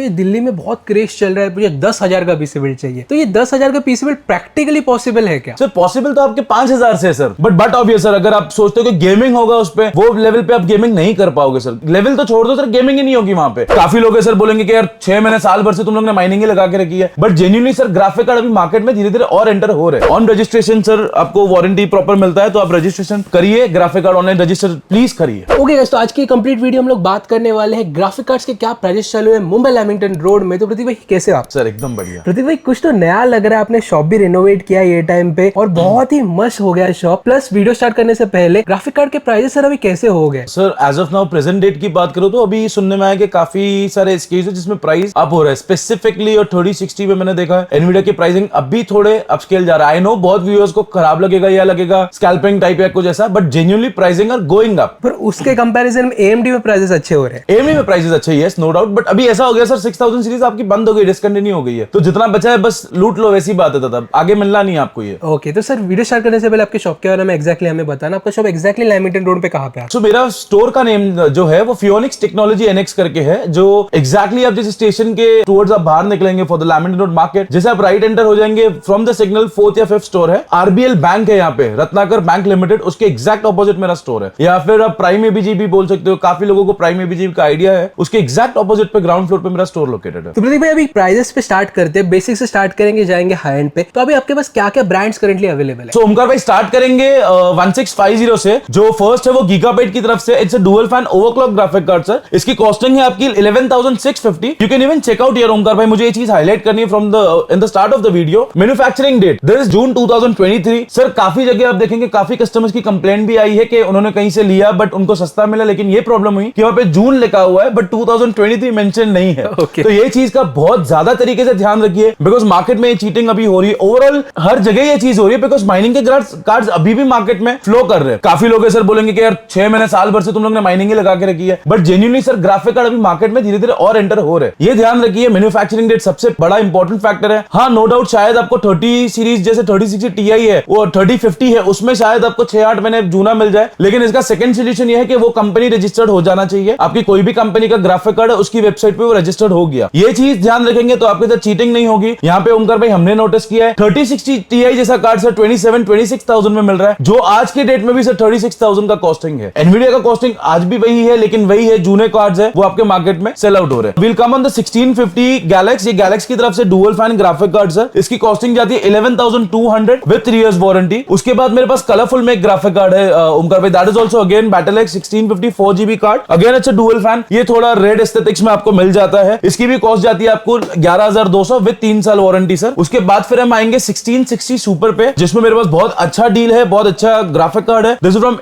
ये दिल्ली में बहुत क्रेज चल रहा है, मुझे 10,000 का पीसी बिल्ड चाहिए, तो ये 10,000 का पीसी बिल्ड प्रैक्टिकली पॉसिबल है क्या? सर पॉसिबल तो आपके 5,000 से सर, बट ऑब्वियस सर, अगर आप सोचते हो कि गेमिंग होगा उस पे, वो लेवल पे आप गेमिंग नहीं कर पाओगे सर। लेवल तो छोड़ दो सर, गेमिंग ही नहीं होगी वहां पे। काफी लोग सर बोलेंगे कि यार 6 महीने साल भर से तुम लोग ने माइनिंग ही लगा के रखी है, but genuinely sir graphic card अभी मार्केट में धीरे धीरे और एंटर हो रहे हैं। ऑन रजिस्ट्रेशन सर आपको वारंटी प्रॉपर मिलता है, तो आप रजिस्ट्रेशन करिए, graphic card online register please करिए। ओके गाइस, तो आज की कंप्लीट वीडियो हम लोग बात करने वाले हैं ग्राफिक कार्ड्स के क्या प्राइसेस चल रहे हैं मुंबई लैमिंगटन रोड में। तो प्रतीक भाई कैसे आप? सर एकदम बढ़िया। प्रतीक भाई कुछ तो नया लग रहा है, आपने शॉप भी रिनोवेट किया ये टाइम पे और बहुत ही मस्त हो गया शॉप। प्लस वीडियो स्टार्ट करने से पहले ग्राफिक कार्ड के प्राइसेस सर अभी कैसे हो गए? Sir as of now present date की बात करो तो अभी सुनने में आया कि काफी सारे स्केल्स है जिसमें प्राइस अप हो रहा है। स्पेसिफिकली और 3060 में मैंने देखा है एनवीडिया की प्राइसिंग अभी थोड़े अपस्केल जा रहा है। आई नो बहुत व्यूअर्स को खराब लगेगा या लगेगा स्कैल्पिंग टाइप या कुछ ऐसा, but genuinely pricing are going up. पर उसके कंपैरिजन में AMD में प्राइसेस अच्छे हो रहे हैं। AMD में प्राइसेस अच्छे ही है, नो डाउट, बट अभी ऐसा हो गया सर 6000 सीरीज आपकी बंद हो गई, डिसकंटिन्यू हो गई है, तो जितना बचा है बस लूट लो, वैसी बात है, तब आगे मिलना नहीं आपको ये। ओके, तो सर वीडियो स्टार्ट करने से पहले आपके शॉप के बारे में एक्जैक्टली हमें बताना, आपका शॉप एक्जैक्टली लैमिंगटन रोड पे कहां पे है? सो मेरा स्टोर का नेम जो है वो फियोनिक्स टेक्नोलॉजी NX करके है, जो एक्जैक्टली आप जिस स्टेशन के टुवर्ड्स आप बाहर निकलेंगे for the Lamington road market, जैसे आप राइट एंटर हो जाएंगे फ्रॉम द सिग्नल 4th या 5th स्टोर है। RBL बैंक है यहाँ पे, रत्नाकर बैंक लिमिटेड, उसके एग्जैक्ट ऑपोजिट मेरा स्टोर है। या फिर आप प्राइम ABG भी बोल सकते हो, काफी लोगों को प्राइम ABG का आइडिया है, उसके एग्जैक्ट ऑपोजिट पे ग्राउंड फ्लोर पे मेरा स्टोर लोकेटेड है। तो प्रदीप भाई अभी प्राइसेस पे स्टार्ट करते हैं, बेसिक से स्टार्ट करेंगे, जाएंगे हाई एंड पे। तो अभी आपके पास क्या क्या ब्रांड्स करंटली अवेलेबल है? तो ओमकार भाई स्टार्ट करेंगे 1650 से। जो फर्स्ट है वो गीगाबाइट की तरफ से, it's a dual fan overclock graphic card sir. इसकी कॉस्टिंग है आपकी 11,650। You can even check out here Omkar भाई, मुझे ये चीज हाईलाइट करनी है from the in the start of the video. Manufacturing date this is June 2023 sir. काफी जगह आप देखेंगे काफी कस्टमर्स की कंप्लेंट भी आई है कि उन्होंने कहीं से लिया बट उनको सस्ता मिला, लेकिन ये प्रॉब्लम हुई कि वहां पे जून लिखा हुआ है बट 2023 मेंशन नहीं है। तो ये चीज का बहुत ज्यादा तरीके से ध्यान रखिए, बिकॉज मार्केट में ये चीटिंग अभी हो रही है, ओवरऑल हर जगह ये चीज हो रही है, बिकॉज माइनिंग के कार्ड्स अभी भी मार्केट में फ्लो कर रहे हैं। काफी लोग सर बोलेंगे कि यार 6 महीने साल भर से तुम लोग ने माइनिंग ही लगा के रखी है, but genuinely sir graphic card अभी मार्केट में धीरे धीरे और एंटर हो रहे हैं। ये ध्यान रखिए, मैन्युफैक्चरिंग डेट सबसे बड़ा इंपॉर्टेंट फैक्टर है। हाँ नो डाउट शायद आपको 30 सीरीज जैसे 3060 Ti है वो 3050 है, उसमें शायद आपको 6-8 महीने जूना मिल जाए, लेकिन इसका सेकंड सोल्यूशन ये है कि वो कंपनी रजिस्टर्ड हो जाना चाहिए। आपकी कोई भी कंपनी का ग्राफिक कार्ड है उसकी वेबसाइट पे वो रजिस्टर्ड हो गया, ये चीज ध्यान रखेंगे तो आपके साथ चीटिंग नहीं होगी। यहाँ पे ओमकार भाई हमने नोटिस किया है 3060 Ti जैसा कार्ड सर 27-26,000 में मिल रहा है, जो आज के डेट में भी सर 36,000 का कॉस्टिंग है। एनवीडिया का कॉस्टिंग आज भी वही है, लेकिन वही है जूने कार्ड्स है वो आपके मार्केट में सेल आउट हो रहे हैं। विल कम ऑन द 1650 गैलेक्स, ये गैलेक्स की तरफ से dual fan graphic card sir. इसकी कॉस्टिंग जाती है 11,200 विद 3 years वारंटी। उसके बाद मेरे पास कलरफुल में एक ग्राफिक कार्ड है ओमकार भाई, that is also again battle x 1650 4GB card, again अच्छा डुअल फैन। ये थोड़ा रेड एस्थेटिक्स में आपको मिल जाता है, इसकी भी कॉस्ट जाती है आपको 11,200 विद 3 साल वारंटी सर। उसके बाद फिर हम आएंगे 1660 सुपर पे, जिसमें मेरे पास बहुत अच्छा डील है, बहुत अच्छा ग्राफिक कार्ड है। This is from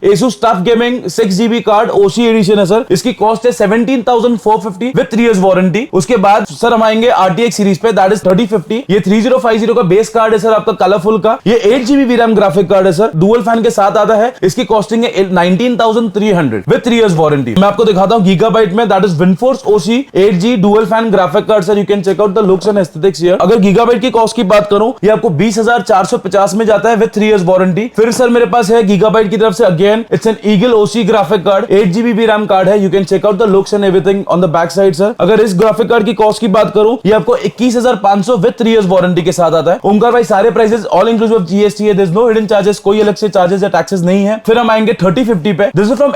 Asus tuff gaming 6GB card, OC edition है सर। इसकी कॉस्ट है 17,450 विद 3 years वारंटी। उसके बाद सर हम आएंगे RTX सीरीज पे, दैट इज 3050। ये 3050 का बेस कार्ड है सर आपका कलरफुल का। ये 8GB VRAM ग्राफिक कार्ड है सर, डुअल फैन के साथ आता है। इसकी कॉस्टिंग है 19,300 विद 3 years वारंटी। मैं आपको दिखाता हूं गीगाबाइट में, that is Windforce OC 8G dual fan graphic card sir. You can check out the looks and aesthetics here. अगर गीगाबाइट की कॉस्ट की बात करूं, ये आपको 20,450 में जाता है विद 3 years वारंटी। फिर सर मेरे पास है गीगाबाइट की तरफ से again it's an Eagle OC graphic card, 8GB VRAM card है। You can check out the looks and everything on the back side sir. अगर इस ग्राफिक कार्ड की कॉस्ट की बात करूं, ये आपको 21,500 विद 3 years वारंटी के साथ आता है। ओमकार भाई सारे प्राइसेस ऑल इंक्लूसिव GST है, there is no hidden charges, कोई अलग से चार्जेस या टैक्सेस नहीं है। फिर हम आएंगे 3050 पे, this is from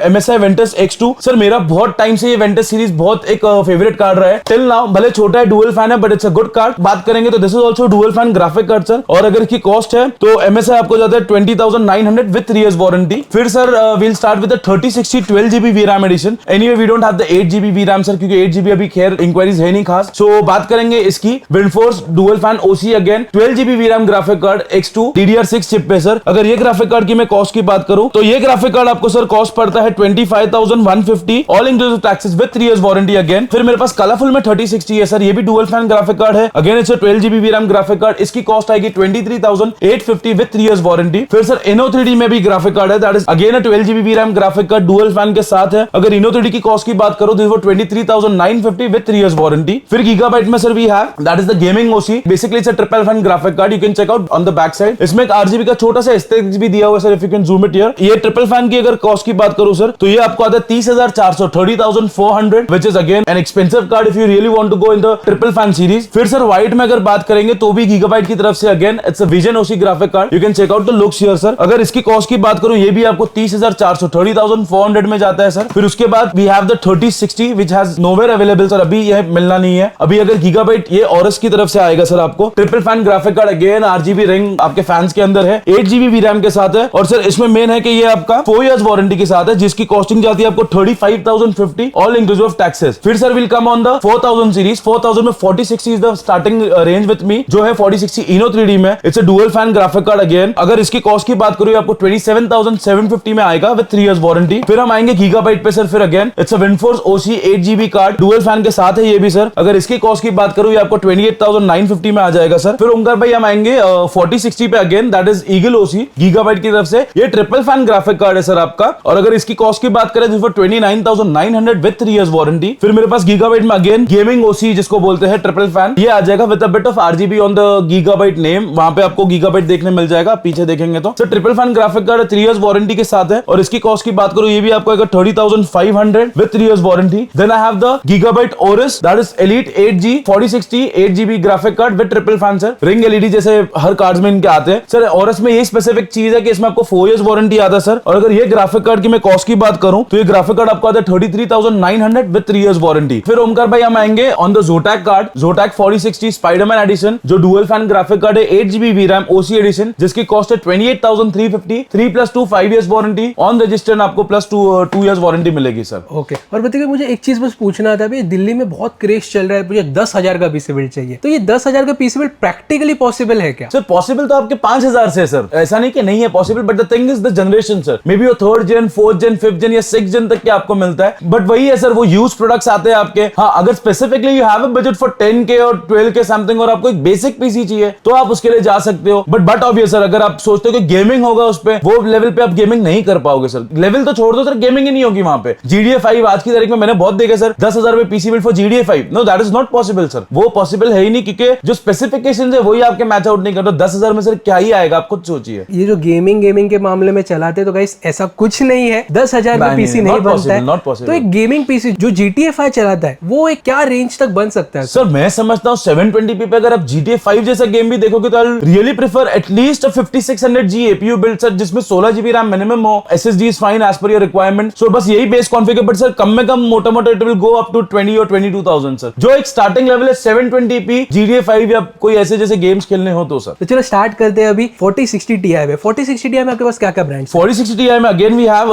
MSI Ventus X2 sir. मेरा बहुत टाइम से ये Ventus सीरीज बहुत एक फेवरेट कार्ड रहा है टिल नाउ, भले छोटा है डुअल फैन है but it's a good card. बात करेंगे तो this is also dual fan graphic card sir, और अगर इसकी कॉस्ट है तो MSI आपको जाता है 20,900 विद 3 years वारंटी। फिर sir will start with the 3060 12GB VRAM edition. Anyway we don't have the 8GB VRAM sir, क्योंकि 8GB अभी खैर इंक्वायरीज है नहीं खास। सो बात करेंगे इसकी Windforce dual fan OC again 12GB VRAM graphic card X2 DDR6 chip पे सर। अगर ये ग्राफिक कार्ड की मैं कॉस्ट की बात करूं तो ये ग्राफिक कार्ड आपको सर कॉस्ट पड़ता है 25,150 all inclusive taxes with 3 years warranty again. फिर मेरे पास कलरफुल में 3060 है सर, ये भी डुअल फैन ग्राफिक कार्ड है, again it's 12GB VRAM graphic card. इसकी कॉस्ट आएगी 23,850 विद 3 years वारंटी। फिर सर Inno3D में भी ग्राफिक कार्ड है, that is again 12GB VRAM graphic card dual fan के साथ है। अगर Inno3D की कॉस्ट की बात करो तो वो 23,950 विद 3 years वारंटी। फिर गीगाबाइट में sir we have that is the gaming OC, basically it's a triple fan graphic card, you can check out on the back side. इसमें एक RGB का छोटा सा एस्थेटिक्स भी दिया हुआ है sir, if you can zoom it here. ये ट्रिपल फैन की अगर कॉस्ट की बात करूं सर तो ये आपको आता है 30,400 30,400 which is again an expensive card if you really want to go in the triple fan series. फिर सर व्हाइट में अगर बात करेंगे तो भी गीगाबाइट की तरफ से again it's a vision OC graphic card, you can check out the looks here sir. अगर इसकी कॉस्ट की बात करूं ये भी आपको 30,400 30,400 में जाता है सर। फिर उसके बाद we have the 3060 which has nowhere available sir, अभी यह मिलना नहीं है। अभी अगर गीगाबाइट ये ऑरस की तरफ से आएगा सर आपको triple fan graphic card, again RGB ring आपके फैंस के अंदर है, 8GB VRAM के साथ है। और सर इसमें मेन है कि ये आपका 4 इयर्स वारंटी के साथ है, जिसकी कॉस्टिंग जाती है आपको 35,050 ऑल इंक्लूसिव ऑफ टैक्सेस। फिर sir will come on the 4000 series. 4000 में 4060 is the starting range with me, जो है 4060 इनो 3D में। It's a dual fan graphic card again. अगर इसकी कॉस्ट की बात करूं आपको 27,750 में आएगा विद 3 इयर्स वारंटी। फिर हम आएंगे गीगाबाइट पे सर। फिर again it's a Windforce OC 8GB card, dual fan के साथ है ये भी सर। अगर इसकी कॉस्ट की बात करूं ये आपको 28,950 में आ जाएगा सर। फिर ओंकार भाई हम आएंगे 4060 पे, again that is eagle OC gigabyte की तरफ से, ये ट्रिपल फैन ग्राफिक कार्ड है सर आपका। और अगर इसकी कॉस्ट की बात करें तो 29,900 विद 3 इयर्स वारंटी। फिर मेरे पास गीगाबाइट में अगेन गेमिंग ओसी जिसको बोलते हैं ट्रिपल फैन, ये आ जाएगा with a bit of RGB on the gigabyte name, वहां पे आपको गीगाबाइट देखने मिल जाएगा पीछे देखेंगे तो। Sir triple fan graphic card 3 years warranty के साथ है। और इसकी कॉस्ट की बात करूं ये भी आपको 30,500 with 3 years warranty. Then I have the Gigabyte Aorus that is elite 8G 4060 8GB graphic card with triple fan sir. Ring LED जैसे हर कार्ड्स में इनके आते हैं सर। ओरस में ये स्पेसिफिक चीज है कि इसमें आपको 4 इयर्स वारंटी आता है सर। और अगर ये ग्राफिक कार्ड की मैं कॉस्ट की बात करूं तो ये ग्राफिक कार्ड आपको आता है 33,900 विद 3 इयर्स वारंटी। फिर ओमकार भाई हम आएंगे on the Zotac card, Zotac 4060 Spiderman edition, जो डुअल फैन ग्राफिक कार्ड है 8GB VRAM OC एडिशन, जिसकी कॉस्ट है 28,350 3+2 5 इयर्स वारंटी ऑन रजिस्टर, आपको +2 इयर्स वारंटी मिलेगी सर। ओके और बताइए मुझे एक चीज बस पूछना था, अभी दिल्ली में बहुत क्रेज चल रहा है, मुझे 10,000 का पीसी बिल्ड चाहिए, तो ये 10,000 का पीसी बिल्ड प्रैक्टिकली पॉसिबल है क्या? सर पॉसिबल तो आपके 5,000 से सर, ऐसा नहीं कि नहीं है possible, but the thing is the generation sir, may be वो 3rd gen 4th gen 5th gen या 6th gen तक के आपको मिलता है, बट वही है सर वो यूज प्रोडक्ट्स आते हैं आपके। हाँ अगर specifically you have a budget for 10K और 12K समथिंग और आपको एक बेसिक पीसी चाहिए तो आप उसके लिए जा सकते हो, बट ऑब्वियस सर अगर आप सोचते हो कि गेमिंग होगा उस पे, वो लेवल पे आप गेमिंग नहीं कर पाओगे सर। लेवल तो छोड़ दो सर, गेमिंग ही नहीं होगी वहां पे। GTA 5 आज की तारीख में मैंने बहुत देखे सर 10,000 में PC build for GTA 5, know that is not possible sir, वो पॉसिबल है ही नहीं, क्योंकि जो स्पेसिफिकेशन है वही आपके मैच आउट नहीं करते। 10,000 में सर क्या ही आएगा आप खुद सोचिए। ये जो गेमिंग के मामले में चलाते तो गाइस ऐसा कुछ नहीं है, 10,000 में पीसी नहीं बनता है। तो एक गेमिंग पीसी जो GTA 5 चलाता है वो एक क्या रेंज तक बन सकता है सर? मैं समझता हूँ 720p पे अगर आप GTA 5 जैसा गेम भी देखोगे तो I really prefer at least 5600G APU build sir, जिसमें 16GB RAM मिनिमम हो, SSD is fine as per your requirement. So बस यही बेस कॉन्फ़िगर, बट सर कम में कम मोटा मोटा it will go up to 20 और 22,000 सर, जो एक स्टार्टिंग लेवल है 720p GTA 5 या कोई ऐसे जैसे गेम्स खेलने हो तो सर। तो चलो स्टार्ट करते हैं अभी 4060 Ti में। 4060 Ti में आपके पास क्या क्या ब्रांड्स? 4060 Ti में again we have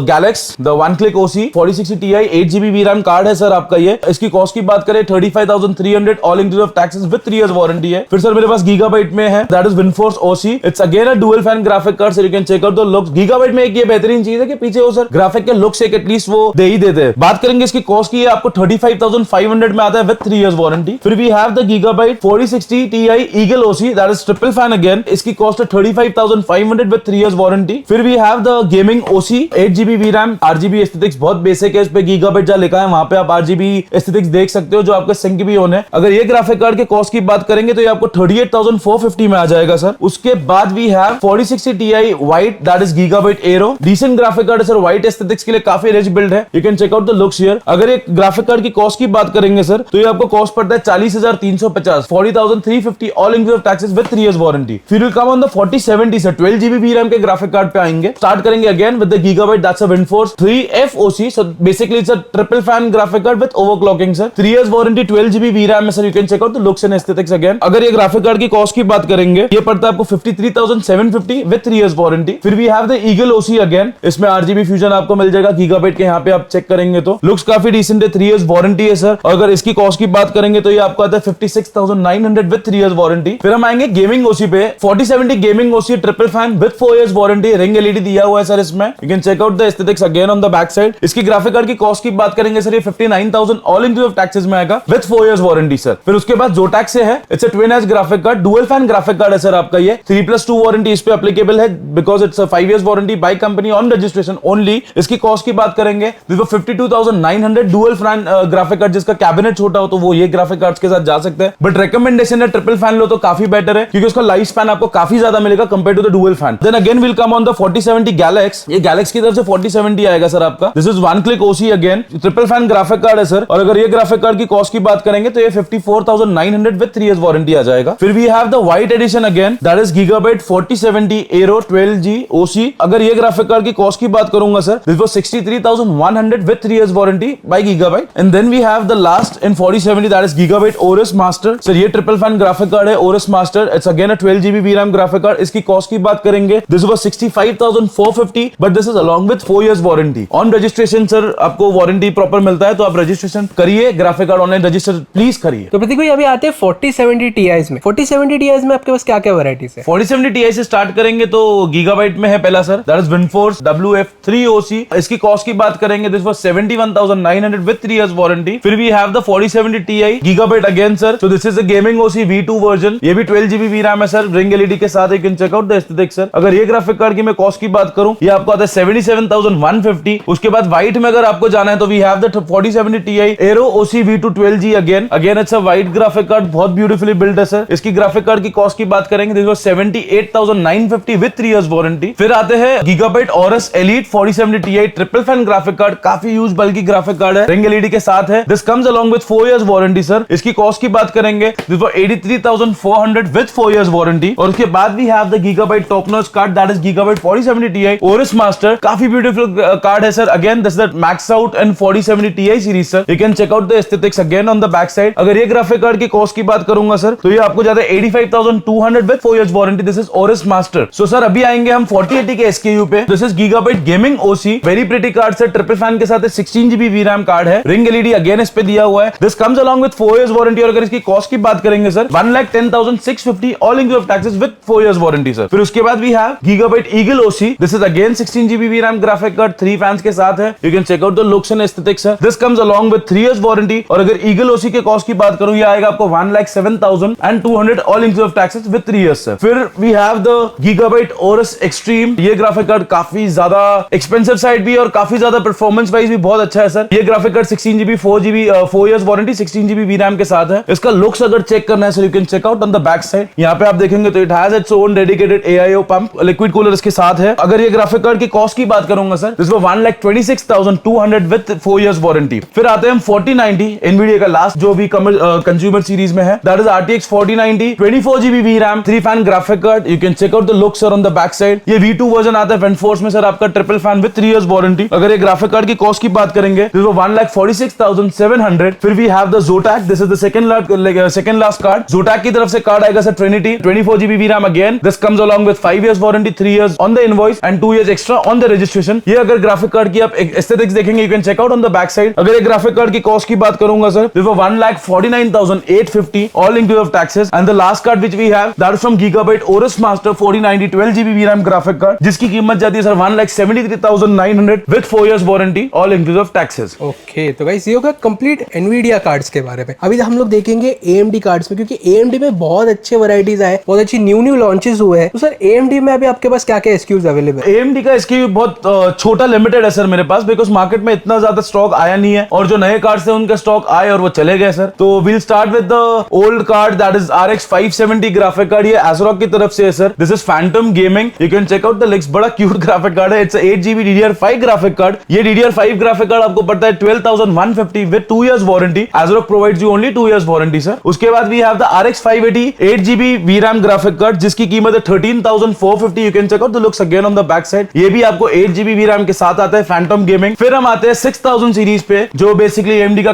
Galax the one click OC 4060 Ti 8GB VRAM card है सर आपका ये। इसकी कॉस्ट की बात करें 35,300 all inclusive taxes with 3 years warranty है। फिर सर मेरे पास गीगाबाइट में है that is Windforce OC, it's again a dual fan graphic card sir, you can check out the looks. Gigabyte में एक ये बेहतरीन चीज है कि पीछे वो सर ग्राफिक के लुक्स एक एटलीस्ट वो दे ही देते हैं। बात करेंगे इसकी कॉस्ट की, आपको 35,500 में आता है विद 3 इयर्स वारंटी। फिर we have the Gigabyte 4060 Ti eagle OC that is triple fan again, इसकी कॉस्ट है 35,500 विद 3 इयर्स वारंटी। फिर we have the gaming OC 8GB VRAM RGB aesthetics, बहुत बेसिक है, इस पे गीगाबाइट जहां लिखा है वहां पे आप RGB एस्थेटिक्स देख सकते हो जो आपका सिंक भी होने। अगर ये ग्राफिक कार्ड के कॉस्ट की बात करेंगे तो ये आपको 38,450 में आ जाएगा सर। उसके बाद we have 4060 Ti white that is Gigabyte Aero, decent graphic card है सर, व्हाइट एस्थेटिक्स के लिए काफी रिच बिल्ड है, you can check out the looks here. अगर एक ग्राफिक कार्ड की कॉस्ट की बात करेंगे सर तो ये आपको कॉस्ट पड़ता है 40,350 40,350 all inclusive taxes with 3 years warranty. फिर will come on the 4070 sir, 12GB VRAM के ग्राफिक कार्ड पे आएंगे। स्टार्ट करेंगे again with the Gigabyte that's a Windforce 3F OC, so basically it's a triple fan graphic card with overclocking sir, 3 years warranty 12GB VRAM में sir, you can check out the looks and aesthetics again. अगर ये graphic card की cost की बात करेंगे ये पड़ता है आपको 53,750 विद 3 इयर्स वारंटी। फिर we have the eagle OC again, इसमें RGB फ्यूजन आपको मिल जाएगा गीगाबाइट के, यहाँ पे आप चेक करेंगे तो लुक्स काफी डिसेंट है, 3 इयर्स वारंटी है सर। और अगर इसकी कॉस्ट की बात करेंगे तो ये आपको आता है 56,900 विद 3 इयर्स वारंटी। फिर हम आएंगे गेमिंग OC पे 4070 gaming OC triple fan with 4 years warranty, ring LED दिया हुआ है सर इसमें, you can check out the aesthetics again on the back side. इसकी ग्राफिक कार्ड की कॉस्ट की बात करेंगे सर ये 59,000 ऑल इंक्लूसिव टैक्सेस में आएगा विद 4 इयर्स वारंटी सर। फिर उसके बाद जोटैक से है, it's a twin edge graphic card, dual fan graphic card है सर आपका ये, 3+2 वारंटी इस पे एप्लीकेबल है because it's a 5 years warranty by company on registration only. इसकी कॉस्ट की बात करेंगे तो 52,900 डुअल फैन ग्राफिक कार्ड, जिसका कैबिनेट छोटा हो तो वो ये ग्राफिक कार्ड्स के साथ जा सकते हैं, बट रिकमेंडेशन है ट्रिपल फैन लो तो काफी बेटर है क्योंकि उसका लाइफ स्पैन आपको काफी ज्यादा मिलेगा compare to the dual fan. Then again will come on the 4070 Galax, ये गैलेक्स की तरफ से 4070 आएगा सर आपका, this is one click OC again, triple fan graphic graphic card है सर, और अगर ये ग्राफिक कार्ड की कॉस्ट की बात करेंगे तो ये 54,900 विद 3 इयर्स वारंटी आ जाएगा। फिर we have the white edition again, that is Gigabyte 4070 Aero 12G OC। अगर ये ग्राफिक कार्ड की कॉस्ट की बात करूंगा sir, this was 63,100 with 3 years warranty by Gigabyte. And then we have the last in 4070, that is Gigabyte Aorus Master. Sir ये triple fan graphic card है Aorus Master, it's again a 12GB VRAM graphic card. इसकी cost की बात करेंगे, this was 65,450, but this is along with 4 years warranty. On registration sir आपको warranty proper मिलता है, तो आप रजिस्ट्रेशन करिए, graphic card online register please करिए। तो प्रतीक भाई अभी आते हैं 4070 Ti's में। 4070 Ti's में आपके पास क्या क्या वैरायटीज है? 4070 Ti से स्टार्ट करेंगे तो गीगाबाइट में है पहला sir, that is Windforce WF3 OC। इसकी कॉस्ट की बात करेंगे, this was 71,900 with 3 years warranty. फिर we have the 4070 Ti Gigabyte again sir, so this is the gaming OC V2 version. ये भी 12GB VRAM है सर, रिंग LED के साथ। You can check out the aesthetics sir. अगर ये graphic card की मैं कॉस्ट की बात करूं, ये आपको आता है 77,150। उसके बाद व्हाइट में अगर आपको जाना है तो we have the 4070 Ti Aero OC V2 12G again it's a white graphic card, बहुत ब्यूटीफुली बिल्ड है सर। इसकी ग्राफिक कार्ड की कॉस्ट की बात करेंगे, this was 78,950 with 3 years warranty. फिर आते हैं Gigabyte Aorus Elite 4070 Ti triple fan graphic card, काफी यूज बल्कि ग्राफिक कार्ड है, रिंग LED के साथ है। This comes along with 4 years warranty sir. इसकी कॉस्ट की बात करेंगे, this was 83,400 with 4 years warranty. और उसके बाद we have the Gigabyte top notch card, that is Gigabyte 4070 Ti Aorus Master, काफी ब्यूटीफुल कार्ड है sir. Again this that max out end 4070 Ti series sir. You can check out the aesthetics again on the back side. अगर ये graphic card की cost की बात करूंगा sir, तो ये आपको जाता है 85,200 with 4 years warranty. This is Aorus Master। So sir अभी आएंगे हम 4080 के SKU पे। This is gigabyte gaming OC, very pretty card sir, triple fan के साथ 16GB VRAM कार्ड है, रिंग LED अगेन इस पे दिया हुआ है। This comes along with 4 years warranty. और अगर इसकी कॉस्ट की बात करेंगे sir, 1,10,650 all inclusive taxes with 4 years warranty sir. फिर उसके बाद we have Gigabyte Eagle OC, this is again 16GB VRAM graphic card, 3 fans के साथ है। You can check out the looks and aesthetics sir. This comes along with 3 years warranty. और अगर Eagle OC के cost की बात करूं, ये आएगा आपको 1,07,200 all inclusive taxes with 3 years sir. फिर we have the Gigabyte Aorus Extreme, ये ग्राफिक कार्ड काफी ज्यादा एक्सपेंसिव साइड भी और काफी ज्यादा परफॉर्मेंस वाइज भी बहुत अच्छा है सर। ये graphic card 16GB 4 years warranty 16GB VRAM के साथ है। इसका लुक्स अगर चेक करना है sir, you can check out on the back side. यहाँ पे आप देखेंगे तो it has its own dedicated AIO pump, liquid cooler इसके साथ है। अगर ये ग्राफिक कार्ड की कॉस्ट की बात करूंगा sir, this was 1,26,200 with 4 years warranty. फिर आते हैं हम 4090 एनवीडिया का लास्ट जो भी कंज्यूमर सीरीज में है, that is RTX 4090 24GB VRAM 3 fan graphic card. You can check out the looks sir on the back side. ये V2 वर्जन आता है वेंटफोर्स में सर, आपका triple fan with 3 years warranty. अगर ये ग्राफिक कार्ड की कॉस्ट की बात करेंगे, दिस वाज 1,46,700। फिर we have the Zotac, this is the second last card. Zotac की तरफ से कार्ड आएगा sir Trinity 24GB VRAM again. This comes along with 5 years warranty, 3 years on the invoice and 2 years extra on the registration. ये अगर graphic card की आप aesthetics देखेंगे, you can check out on the back side. अगर ये graphic card की cost की बात करूंगा sir, this was 1,49,850 all inclusive taxes. And the last card which we have, that is from Gigabyte Aorus Master 4090 12GB VRAM graphic card, जिसकी कीमत जाती है sir 1,73,900 with 4 years warranty all inclusive taxes. Okay, तो guys ये होगा complete Nvidia cards के बारे में। अभी हम लोग देखेंगे AMD कार्ड्स में, क्योंकि AMD में बहुत अच्छे वैरायटीज आए, बहुत अच्छी न्यू लॉन्चेस हुए हैं। तो सर AMD में अभी आपके पास क्या क्या SKUs अवेलेबल है? AMD का SKU बहुत छोटा लिमिटेड है सर मेरे पास, बिकॉज मार्केट में इतना ज्यादा स्टॉक आया नहीं है, और जो नए कार्ड्स थे उनका स्टॉक आए और वो चले गए सर। तो we'll start with the old card, that is RX 570 graphic card. ये ASRock की तरफ से है sir. This is Phantom Gaming, you can check out the links, बड़ा क्यूट ग्राफिक कार्ड है। It's 8GB DDR5 graphic card. ये DDR5 graphic card आपको पड़ता है 12,150 with 2 years warranty. ASRock provides you only 2 years warranty sir. उसके बाद we have the RX 580 8GB VRAM graphic card, जिसकी कीमत है 13,450। You can check out the looks again on the back side. ये भी आपको 8GB VRAM के साथ आता है, Phantom Gaming। फिर हम आते हैं 6000 सीरीज पे, जो बेसिकली AMD का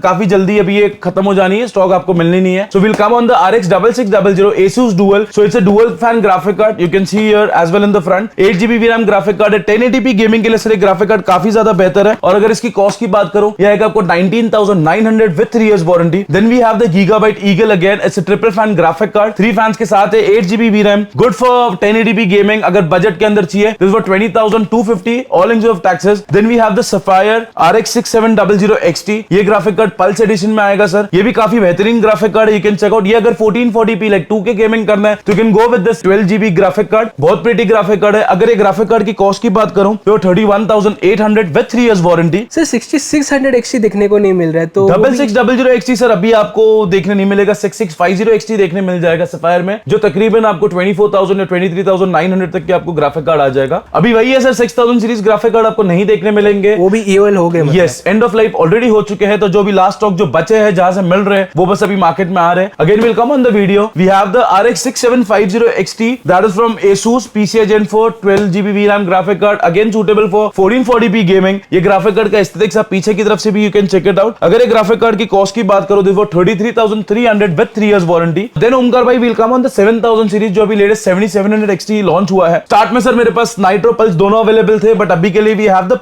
काफी जल्दी अभी ये खत्म हो जानी है, स्टॉक आपको मिलनी नहीं है। So we'll come on the RX 6600 Asus Dual। So it's a dual fan graphic card, you can see here as well in the front. 8GB VRAM graphic card है, 1080p गेमिंग के लिए sir graphic card काफी ज्यादा बेहतर है। और अगर इसकी कॉस्ट की बात करूं, यह आएगा आपको 19,900 with 3 years warranty. Then we have the Gigabyte Eagle again, it's a triple fan graphic card, 3 fans के साथ है, 8GB VRAM, good for 1080p gaming अगर बजट के अंदर चाहिए। This was 20,250 all inclusive taxes. Then we have the Sapphire RX 6700 XT, ये graphic card pulse edition में आएगा सर। ये भी काफी बेहतरीन ग्राफिक कार्ड है, यू कैन चेक आउट। ये अगर 1440p लाइक 2K गेमिंग करना है तो you can go with this 12GB graphic card, बहुत प्रीटी ग्राफिक कार्ड है। अगर ये ग्राफिक कार्ड की कॉस्ट की बात करूं तो 31,800 with 3 years warranty. Sir 6600 XT देखने को नहीं मिल रहा है, तो 6600 XT सर अभी आपको देखने नहीं मिलेगा। 6650 XT देखने मिल जाएगा Sapphire में, जो तकरीबन आपको 24,000 या 23,900 तक के आपको ग्राफिक कार्ड आ जाएगा। अभी वही है सर, 6000 सीरीज ग्राफिक कार्ड आपको नहीं देखने मिलेंगे, वो भी EOL हो गए। Yes yes end of life already हो चुके हैं, तो जो भी लास्ट स्टॉक जो बचे हैं जहां से मिल रहे हैं वो बस अभी मार्केट में आ रहे हैं. Again will come on the video. We have the RX 6750 XT that is from ASUS PCIe Gen 4 12GB VRAM graphic card, again suitable for 1440p gaming. ये ग्राफिक कार्ड का एस्थेटिक्स आप पीछे की तरफ से भी you can check it out. अगर ये ग्राफिक कार्ड की कॉस्ट की बात करो तो 33,300 with 3 years warranty. Then Omkar भाई will come on the 7000 series जो अभी लेटेस्ट 7700 XT लॉन्च हुआ है. स्टार्ट में सर मेरे पास नाइट्रो पल्स दोनों अवेलेबल थे, बट अभी के लिए we have the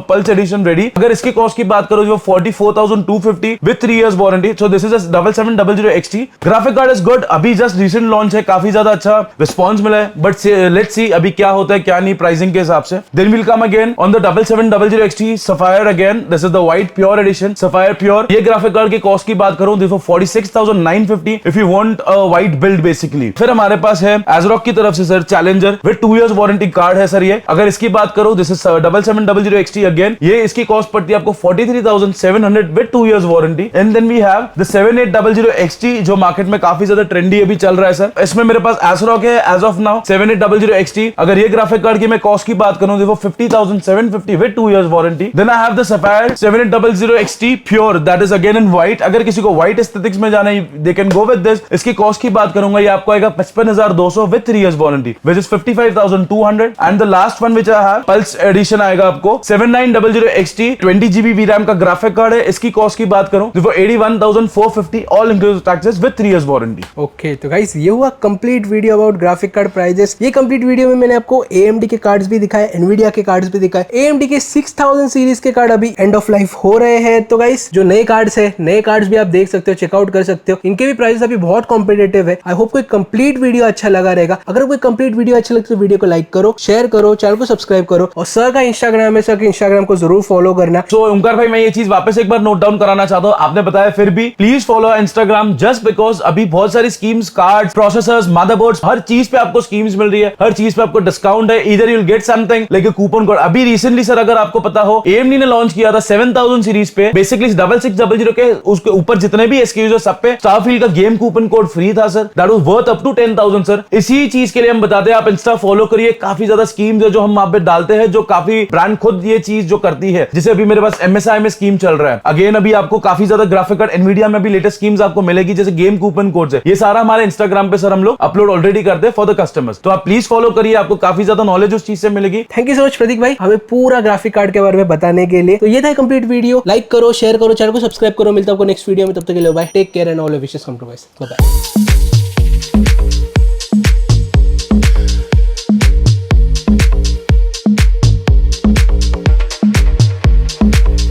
pulse edition ready. अगर इसकी कॉस्ट की बात करो जो 44,250 with 3 years warranty. So this is a 7700 XT. Graphic card is good, अभी जस्ट रिसेंट लॉन्च है, काफी ज्यादा अच्छा रिस्पॉन्स मिला है, बट लेट्स सी अभी क्या होता है क्या नहीं प्राइसिंग के हिसाब से. Then we'll come again on the 7700 XT Sapphire. Again this is the white pure edition Sapphire pure. ये ग्राफिक कार्ड की कॉस्ट की बात करूं देखो 46,950 if you want a white build basically. फिर हमारे पास है ASRock की तरफ से sir Challenger with 2 years warranty card है सर ये. अगर इसकी बात करो दिस इज 7700 XT अगेन. ये इसकी कॉस्ट पड़ती है आपको 43,700 with 2 years warranty. And then we have the 7800 XT जो मार्केट में काफी ज्यादा ट्रेंडी अभी चल रहा है सर. इसमें मेरे पास ASRock है एज ऑफ नाउ 7800 XT. अगर ये ग्राफिक कार्ड की मैं कॉस्ट की बात करूं देखो 50,750 with 2 years warranty. Then I have the Sapphire 7800 XT pure that is again in white. अगर किसी को व्हाइट एस्थेटिक्स में जाना है they can go with this. इसकी कॉस्ट की बात करूंगा ये आपको आएगा 55,200 with 3 years warranty which is 55,200. And the last one which I have pulse edition आएगा आपको 7900 XT 20GB VRAM का ग्राफिक कार्ड है. इसकी कॉस्ट की बात करूं देखो 81,450 all inclusive taxes with 3 years warranty. Okay तो गाइस ये हुआ complete video about graphic card prices. ये कंप्लीट वीडियो में मैंने आपको AMD के कार्ड्स भी दिखाए, Nvidia के कार्ड्स भी दिखाए. AMD के 6000 सीरीज के कार्ड अभी एंड ऑफ लाइफ हो रहे हैं. तो गाइस जो नए कार्ड्स है नए कार्ड्स भी आप देख सकते हो, चेकआउट कर सकते हो. इनके भी प्राइसेस अभी बहुत कॉम्पिटेटिव है. आई होप कोई कंप्लीट वीडियो अच्छा लगा रहेगा. अगर कोई कंप्लीट वीडियो अच्छा लगे तो वीडियो को लाइक करो, शेयर करो, चैनल को सब्सक्राइब करो. और सर का इंस्टाग्राम है, सर के इंस्टाग्राम को जरूर फॉलो करना. तो ओमकार भाई मैं ये चीज वापस एक बार नोट डाउन कराना चाहता हूँ. आपने बताया फिर भी please follow Instagram just because अभी बहुत सारी स्कीम्स, कार्ड, प्रोसेसर्स, मदरबोर्ड्स, हर चीज पे आपको स्कीम्स मिल रही है, हर चीज पे आपको डिस्काउंट है. इधर you will get something like a coupon code. अभी रिसेंटली सर अगर आपको पता हो AMD ने लॉन्च किया था 7000 सीरीज पे बेसिकली 6600 के उसके ऊपर जितने भी SKUs है सब पे स्टारफील्ड का गेम कूपन कोड फ्री था sir. That was worth up to 10,000 sir. इसी चीज के लिए हम बताते हैं आप इंस्टा फॉलो करिए. काफी ज्यादा स्कीम्स है जो हम वहां पे डालते हैं, जो काफी ब्रांड खुद ये चीज जो करती है. जैसे अभी मेरे पास MSI में स्कीम चल रहा है. अगेन अभी आपको काफी ज्यादा ग्राफिक कार्ड Nvidia में भी लेटेस्ट स्कीम्स आपको मिलेगी जैसे गेम कूपन कोड्स है. ये सारा हमारे इंस्टाग्राम पे सर हम लोग अपलोड ऑलरेडी करते हैं फॉर द कस्टमर्स. तो आप प्लीज फॉलो करिए, आपको काफी ज्यादा नॉलेज उस चीज से मिलेगी. थैंक यू सो मच प्रतीक भाई हमें पूरा ग्राफिक कार्ड के बारे में बताने के लिए. तो ये था कंप्लीट वीडियो. लाइक करो, शेयर करो, चैनल को सब्सक्राइब करो. मिलता हूं आपको नेक्स्ट वीडियो में. तब तक के लिए bye, take care and all wishes come to bye.